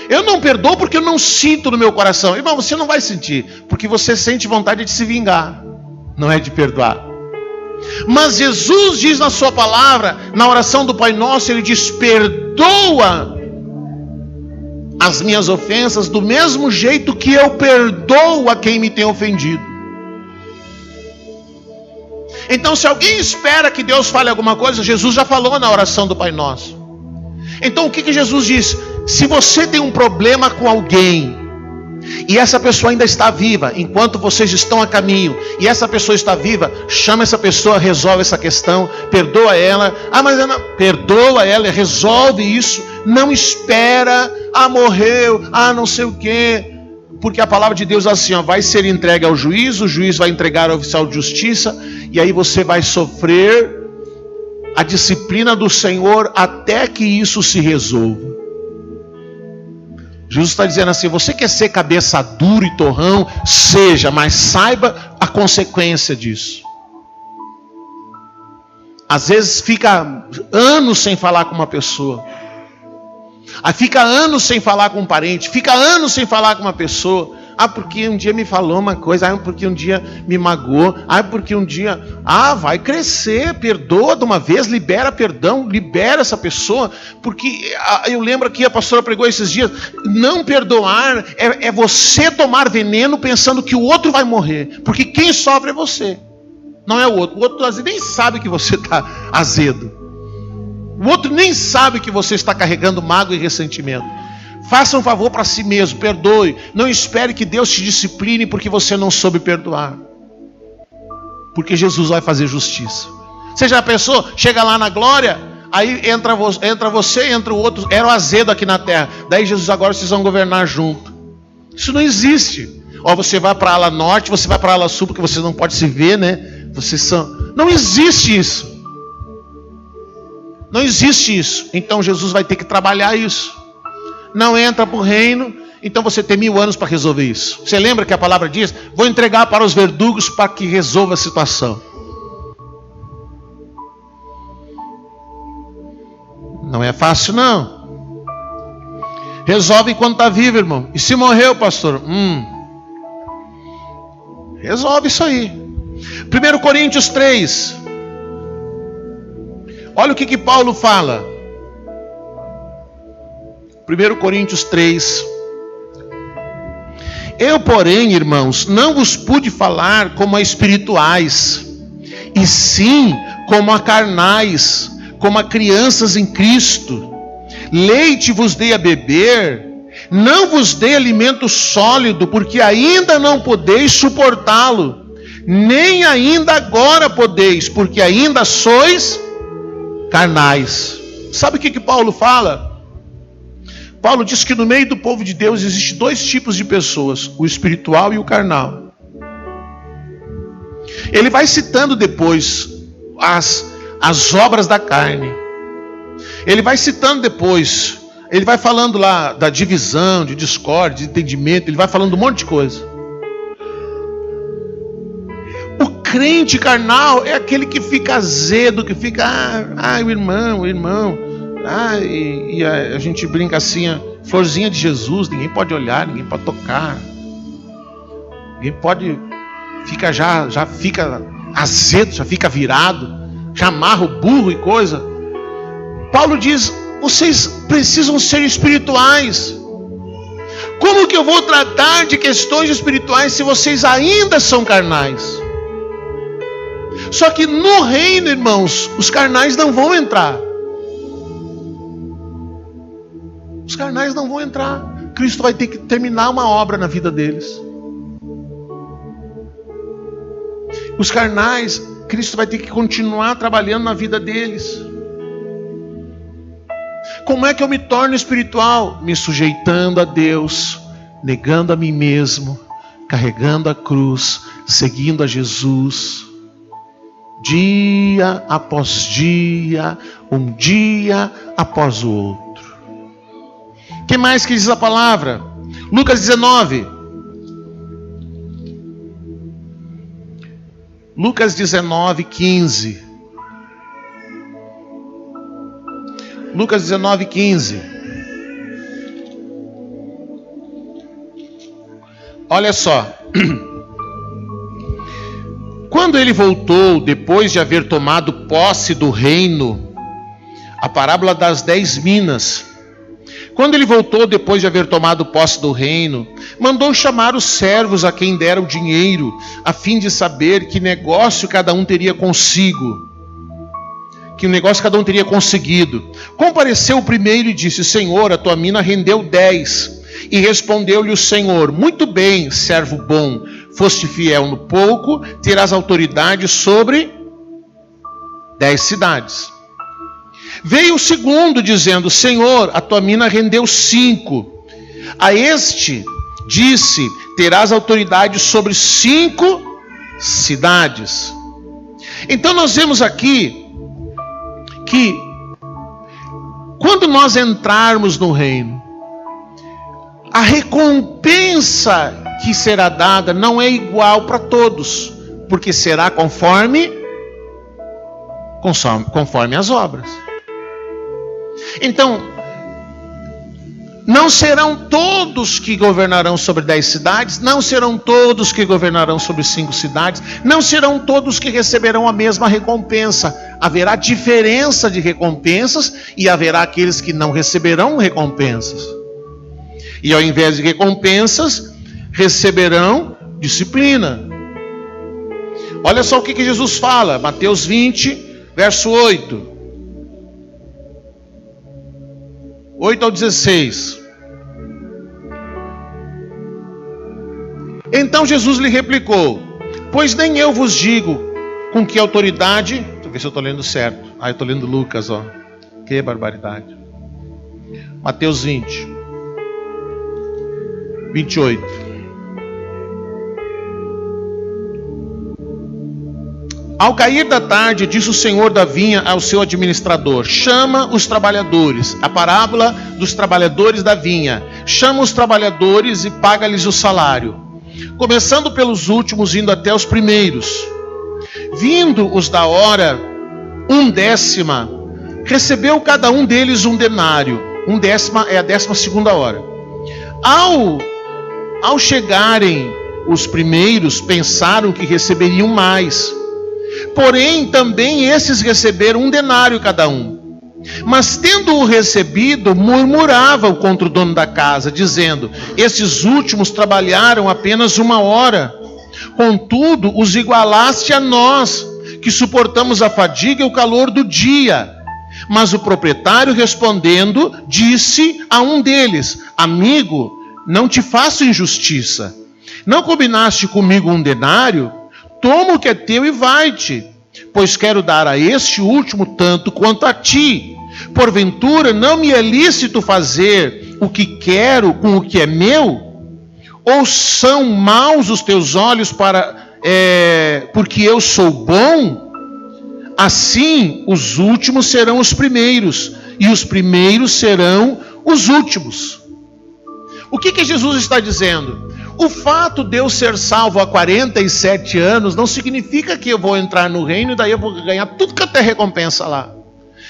Eu não perdoo porque eu não sinto no meu coração. Irmão, você não vai sentir, porque você sente vontade de se vingar, não é de perdoar. Mas Jesus diz na sua palavra, na oração do Pai Nosso, ele diz: perdoa as minhas ofensas do mesmo jeito que eu perdoo a quem me tem ofendido. Então, se alguém espera que Deus fale alguma coisa, Jesus já falou na oração do Pai Nosso. Então, o que Jesus diz? Se você tem um problema com alguém e essa pessoa ainda está viva, enquanto vocês estão a caminho, e essa pessoa está viva, chama essa pessoa, resolve essa questão, perdoa ela. Mas ela, perdoa ela, resolve isso. Não espera, morreu, não sei o quê. Porque a palavra de Deus é assim, vai ser entregue ao juiz, o juiz vai entregar ao oficial de justiça, e aí você vai sofrer a disciplina do Senhor até que isso se resolva. Jesus está dizendo assim: você quer ser cabeça dura e torrão? Seja, mas saiba a consequência disso. Às vezes fica anos sem falar com uma pessoa. Aí fica anos sem falar com um parente. Fica anos sem falar com uma pessoa. Porque um dia me falou uma coisa. Porque um dia me magoou. Porque um dia... vai crescer. Perdoa de uma vez. Libera perdão. Libera essa pessoa. Porque eu lembro que a pastora pregou esses dias. Não perdoar é você tomar veneno pensando que o outro vai morrer. Porque quem sofre é você, não é o outro. O outro nem sabe que você está azedo. O outro nem sabe que você está carregando mágoa e ressentimento. Faça um favor para si mesmo, perdoe. Não espere que Deus te discipline porque você não soube perdoar. Porque Jesus vai fazer justiça. Você já pensou? Chega lá na glória, aí entra você, entra o outro, era o azedo aqui na terra. Daí Jesus, agora vocês vão governar junto. Isso não existe. Ó, você vai para a ala norte, você vai para a ala sul, porque você não pode se ver, né? Vocês são... Não existe isso. Não existe isso. Então Jesus vai ter que trabalhar isso. Não entra para o reino, então você tem 1000 anos para resolver isso. Você lembra que a palavra diz: vou entregar para os verdugos para que resolva a situação. Não é fácil, não. Resolve enquanto está vivo, irmão. E se morreu, pastor? Resolve isso aí. 1 Coríntios 3. Olha o que Paulo fala. 1 Coríntios 3. Eu, porém, irmãos, não vos pude falar como a espirituais, e sim como a carnais, como a crianças em Cristo. Leite vos dei a beber, não vos dei alimento sólido, porque ainda não podeis suportá-lo, nem ainda agora podeis, porque ainda sois carnais. Sabe o que Paulo fala? Paulo diz que no meio do povo de Deus existe 2 tipos de pessoas, o espiritual e o carnal. Ele vai citando depois as obras da carne. Ele vai citando depois, ele vai falando lá da divisão, de discórdia, de entendimento, ele vai falando um monte de coisa. O crente carnal é aquele que fica azedo, que fica, o irmão. E a gente brinca assim, florzinha de Jesus, ninguém pode olhar, ninguém pode tocar. Ninguém pode, já fica azedo, já fica virado, já amarra o burro e coisa. Paulo diz: vocês precisam ser espirituais. Como que eu vou tratar de questões espirituais se vocês ainda são carnais? Só que no reino, irmãos, os carnais não vão entrar. Os carnais não vão entrar. Cristo vai ter que terminar uma obra na vida deles. Os carnais, Cristo vai ter que continuar trabalhando na vida deles. Como é que eu me torno espiritual? Me sujeitando a Deus, negando a mim mesmo, carregando a cruz, seguindo a Jesus. Dia após dia, um dia após o outro. O que mais que diz a palavra? Lucas 19. Lucas 19, 15. Lucas 19, 15. Olha só. Quando ele voltou, depois de haver tomado posse do reino, a parábola das 10 minas. Quando ele voltou, depois de haver tomado posse do reino, mandou chamar os servos a quem dera o dinheiro, a fim de saber que negócio cada um teria consigo. Que negócio cada um teria conseguido. Compareceu o primeiro e disse: Senhor, a tua mina rendeu 10. E respondeu-lhe o Senhor: muito bem, servo bom, foste fiel no pouco, terás autoridade sobre 10 cidades. Veio o segundo dizendo: Senhor, a tua mina rendeu 5. A este disse: terás autoridade sobre 5 cidades. Então nós vemos aqui que quando nós entrarmos no reino, a recompensa que será dada não é igual para todos, porque será conforme as obras. Então, não serão todos que governarão sobre 10 cidades, não serão todos que governarão sobre 5 cidades, não serão todos que receberão a mesma recompensa. Haverá diferença de recompensas e haverá aqueles que não receberão recompensas. E ao invés de recompensas, receberão disciplina. Olha só o que Jesus fala, Mateus 20, verso 8. 8 ao 16. Então Jesus lhe replicou: pois nem eu vos digo com que autoridade... Deixa eu ver se eu estou lendo certo. Eu estou lendo Lucas, ó. Que barbaridade. Mateus 20, 28. Ao cair da tarde, disse o senhor da vinha ao seu administrador: chama os trabalhadores. A parábola dos trabalhadores da vinha. Chama os trabalhadores e paga-lhes o salário, começando pelos últimos, indo até os primeiros. Vindo os da hora 1/10, recebeu cada um deles 1 denário. 1/10 é a 12ª hora. Ao chegarem os primeiros, pensaram que receberiam mais. Porém, também esses receberam 1 denário cada um. Mas, tendo-o recebido, murmuravam contra o dono da casa, dizendo: esses últimos trabalharam apenas 1 hora. Contudo, os igualaste a nós, que suportamos a fadiga e o calor do dia. Mas o proprietário, respondendo, disse a um deles: amigo, não te faço injustiça. Não combinaste comigo 1 denário? Toma o que é teu e vai-te, pois quero dar a este último tanto quanto a ti. Porventura não me é lícito fazer o que quero com o que é meu? Ou são maus os teus olhos porque eu sou bom? Assim os últimos serão os primeiros, e os primeiros serão os últimos. O que Jesus está dizendo? O fato de eu ser salvo há 47 anos não significa que eu vou entrar no reino e daí eu vou ganhar tudo que eu tenho recompensa lá.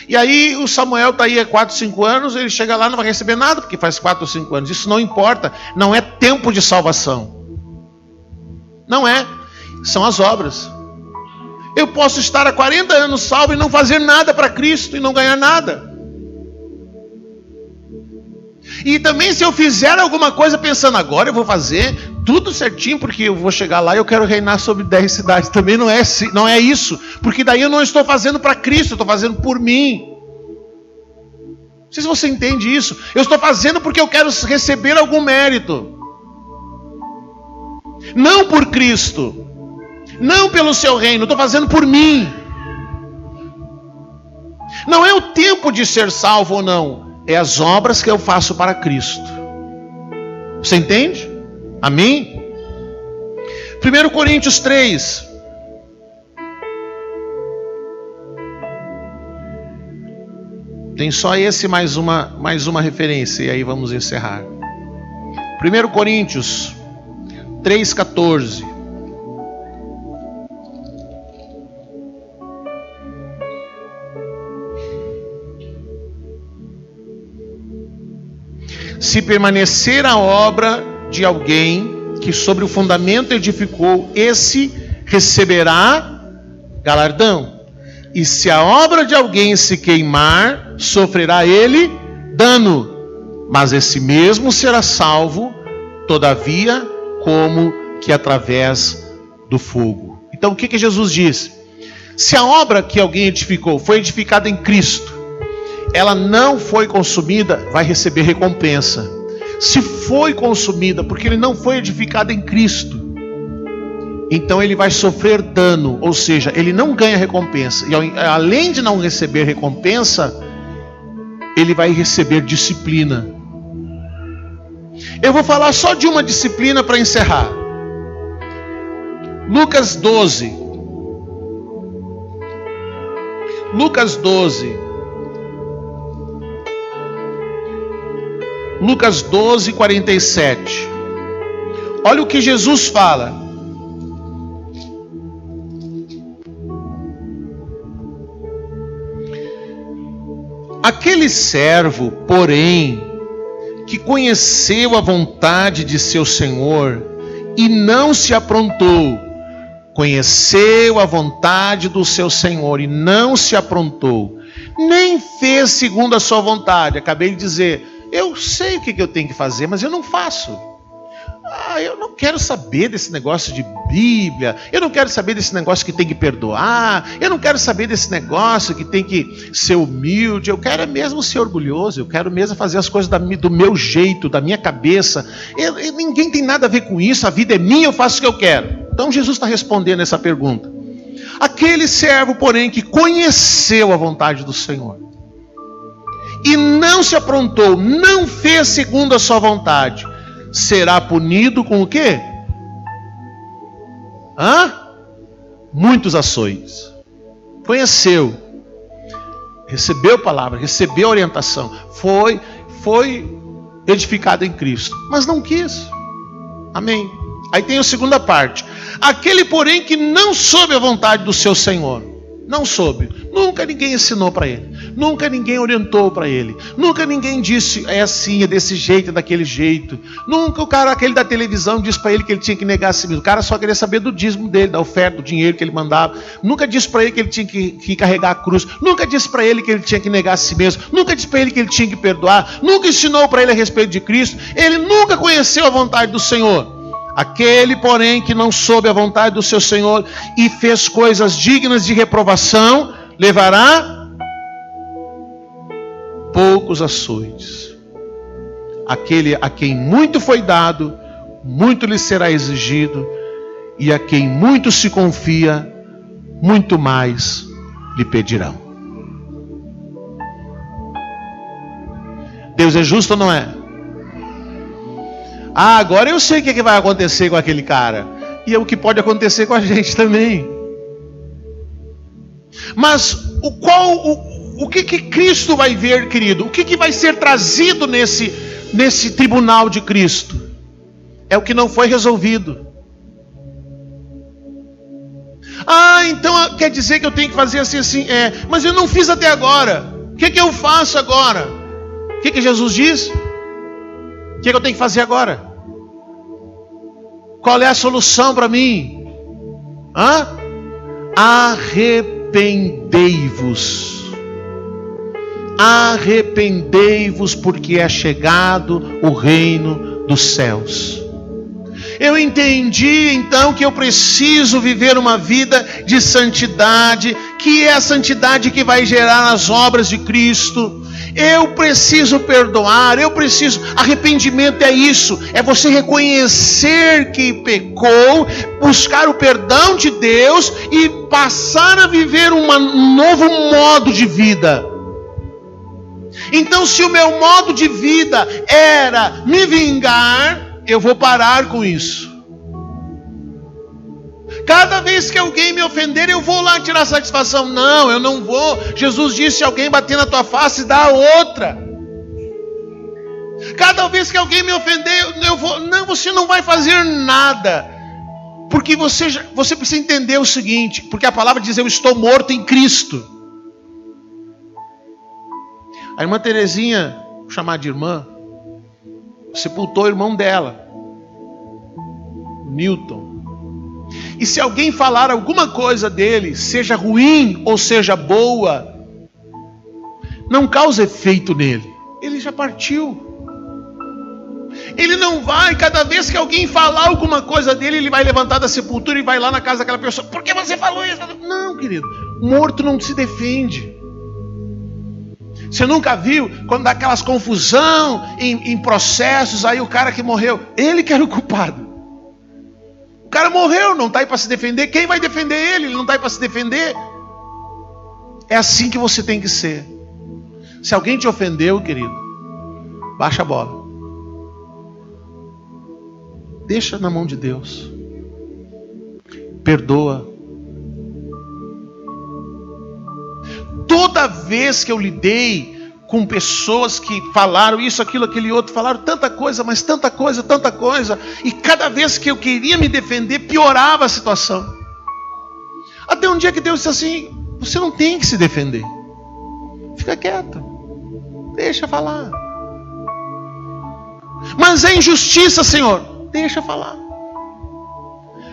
E aí o Samuel está aí há 4, 5 anos, ele chega lá e não vai receber nada porque faz 4 ou 5 anos. Isso não importa, não é tempo de salvação. Não é, são as obras. Eu posso estar há 40 anos salvo e não fazer nada para Cristo e não ganhar nada. E também se eu fizer alguma coisa pensando, agora eu vou fazer tudo certinho porque eu vou chegar lá e eu quero reinar sobre 10 cidades. Também não é isso. Porque daí eu não estou fazendo para Cristo, eu estou fazendo por mim. Não sei se você entende isso. Eu estou fazendo porque eu quero receber algum mérito. Não por Cristo. Não pelo seu reino, eu estou fazendo por mim. Não é o tempo de ser salvo ou não. É as obras que eu faço para Cristo. Você entende? Amém? 1 Coríntios 3. Tem só esse mais uma referência. E aí vamos encerrar. 1 Coríntios 3,14. Se permanecer a obra de alguém que sobre o fundamento edificou, esse receberá galardão. E se a obra de alguém se queimar, sofrerá ele dano. Mas esse mesmo será salvo, todavia, como que através do fogo. Então o que Jesus diz? Se a obra que alguém edificou foi edificada em Cristo, ela não foi consumida, vai receber recompensa. Se foi consumida porque ele não foi edificado em Cristo, então ele vai sofrer dano, ou seja, ele não ganha recompensa. E além de não receber recompensa, ele vai receber disciplina. Eu vou falar só de uma disciplina para encerrar. Lucas 12. Lucas 12. Lucas 12, 47. Olha o que Jesus fala. Aquele servo, porém, que conheceu a vontade de seu senhor e não se aprontou. Conheceu a vontade do seu senhor e não se aprontou. Nem fez segundo a sua vontade. Acabei de dizer, eu sei o que eu tenho que fazer, mas eu não faço. Eu não quero saber desse negócio de Bíblia, eu não quero saber desse negócio que tem que perdoar, eu não quero saber desse negócio que tem que ser humilde, eu quero mesmo ser orgulhoso, eu quero mesmo fazer as coisas do meu jeito, da minha cabeça. Ninguém tem nada a ver com isso, a vida é minha, eu faço o que eu quero. Então Jesus está respondendo essa pergunta. Aquele servo, porém, que conheceu a vontade do Senhor e não se aprontou, não fez segundo a sua vontade, será punido com o quê? Muitos açoites. Conheceu, recebeu a palavra, recebeu a orientação, foi edificado em Cristo, mas não quis. Amém. Aí tem a segunda parte. Aquele, porém, que não soube a vontade do seu Senhor, não soube, nunca ninguém ensinou para ele, nunca ninguém orientou para ele, nunca ninguém disse, é assim, é desse jeito, é daquele jeito. Nunca o cara, aquele da televisão, disse para ele que ele tinha que negar a si mesmo. O cara só queria saber do dízimo dele, da oferta, do dinheiro que ele mandava. Nunca disse para ele que ele tinha que carregar a cruz, nunca disse para ele que ele tinha que negar a si mesmo, nunca disse para ele que ele tinha que perdoar, nunca ensinou para ele a respeito de Cristo. Ele nunca conheceu a vontade do Senhor. Aquele, porém, que não soube a vontade do seu Senhor e fez coisas dignas de reprovação, levará poucos açoites. Aquele a quem muito foi dado, muito lhe será exigido, e a quem muito se confia, muito mais lhe pedirão. Deus é justo ou não é? Agora eu sei o que vai acontecer com aquele cara. E é o que pode acontecer com a gente também. Mas o que Cristo vai ver, querido? O que vai ser trazido nesse tribunal de Cristo? É o que não foi resolvido. Então quer dizer que eu tenho que fazer assim. Mas eu não fiz até agora. O que eu faço agora? O que Jesus diz? O que eu tenho que fazer agora? Qual é a solução para mim? Arrependei-vos. Arrependei-vos, porque é chegado o reino dos céus. Eu entendi então que eu preciso viver uma vida de santidade, que é a santidade que vai gerar as obras de Cristo. Eu preciso perdoar, arrependimento é isso, é você reconhecer que pecou, buscar o perdão de Deus e passar a viver um novo modo de vida. Então, se o meu modo de vida era me vingar, eu vou parar com isso. Cada vez que alguém me ofender, eu vou lá tirar satisfação. Não, eu não vou. Jesus disse, se alguém bater na tua face, dá outra. Cada vez que alguém me ofender, eu vou. Não, você não vai fazer nada. Porque você precisa entender o seguinte, porque a palavra diz, eu estou morto em Cristo. A irmã Terezinha, vou chamar de irmã, sepultou o irmão dela, Newton. E se alguém falar alguma coisa dele, seja ruim ou seja boa, não causa efeito nele. Ele já partiu. Ele não vai, cada vez que alguém falar alguma coisa dele, ele vai levantar da sepultura e vai lá na casa daquela pessoa. Por que você falou isso? Não, querido, morto não se defende. Você nunca viu quando dá aquelas confusão em processos, aí o cara que morreu, ele que era o culpado. O cara morreu, não está aí para se defender. Quem vai defender ele? Ele não está aí para se defender. É assim que você tem que ser. Se alguém te ofendeu, querido, baixa a bola. Deixa na mão de Deus. Perdoa. Toda vez que eu lidei com pessoas que falaram isso, aquilo, aquele outro, falaram tanta coisa, mas tanta coisa, e cada vez que eu queria me defender, piorava a situação. Até um dia que Deus disse assim, você não tem que se defender. Fica quieto. Deixa falar. Mas é injustiça, Senhor. Deixa falar.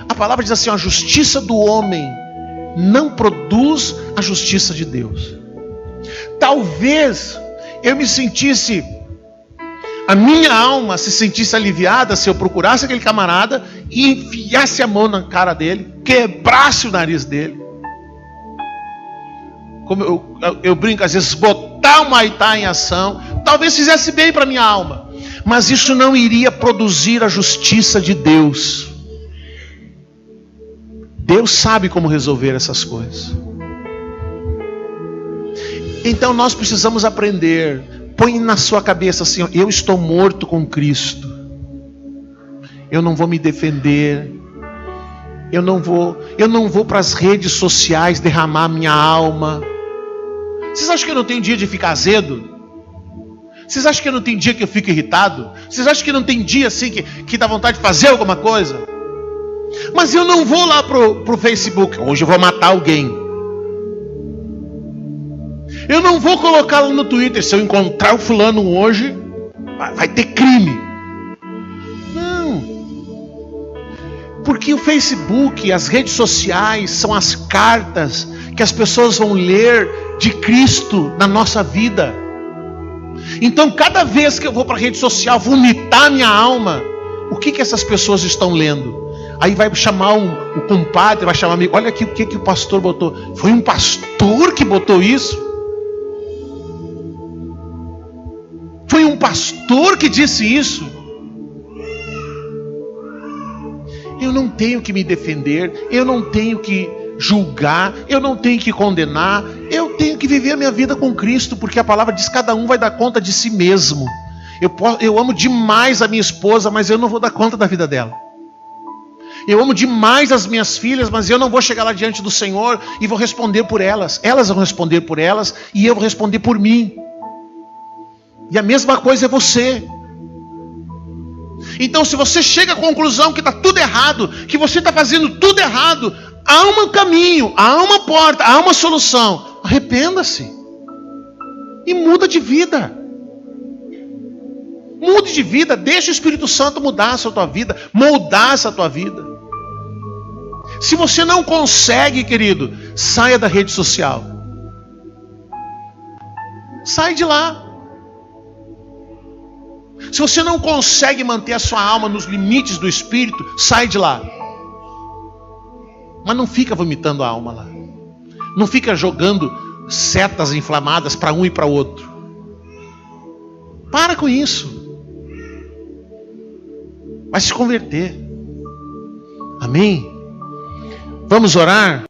A palavra diz assim, a justiça do homem não produz a justiça de Deus. Talvez eu me sentisse a minha alma se sentisse aliviada se eu procurasse aquele camarada e enfiasse a mão na cara dele, quebrasse o nariz dele. Como eu brinco às vezes, botar o Muay Thai em ação, talvez fizesse bem para a minha alma, mas isso não iria produzir a justiça de Deus. Deus sabe como resolver essas coisas. Então nós precisamos aprender. Põe na sua cabeça assim: eu estou morto com Cristo. Eu não vou me defender. Eu não vou para as redes sociais derramar minha alma. Vocês acham que eu não tenho dia de ficar azedo? Vocês acham que eu não tenho dia que eu fico irritado? Vocês acham que não tem dia assim que dá vontade de fazer alguma coisa? Mas eu não vou lá pro Facebook: hoje eu vou matar alguém. Eu não vou colocá-lo no Twitter: se eu encontrar o fulano hoje, vai ter crime. Não. Porque o Facebook, as redes sociais, são as cartas que as pessoas vão ler de Cristo na nossa vida. Então, cada vez que eu vou para a rede social vomitar minha alma, o que essas pessoas estão lendo? Aí vai chamar o compadre, vai chamar amigo: olha aqui o que o pastor botou. Foi um pastor que botou isso? Foi um pastor que disse isso? Eu não tenho que me defender, eu não tenho que julgar, eu não tenho que condenar, eu tenho que viver a minha vida com Cristo, porque a palavra diz que cada um vai dar conta de si mesmo. Eu amo demais a minha esposa, mas eu não vou dar conta da vida dela. Eu amo demais as minhas filhas, mas eu não vou chegar lá diante do Senhor e vou responder por elas. Elas vão responder por elas e eu vou responder por mim. E a mesma coisa é você. Então, se você chega à conclusão que está tudo errado, que você está fazendo tudo errado, há um caminho, há uma porta, há uma solução. Arrependa-se e muda de vida. Mude de vida, deixa o Espírito Santo mudar essa tua vida, moldar essa tua vida. Se você não consegue, querido, saia da rede social. Sai de lá. Se você não consegue manter a sua alma nos limites do Espírito, sai de lá. Mas não fica vomitando a alma lá. Não fica jogando setas inflamadas para um e para outro. Para com isso. Vai se converter. Amém? Vamos orar?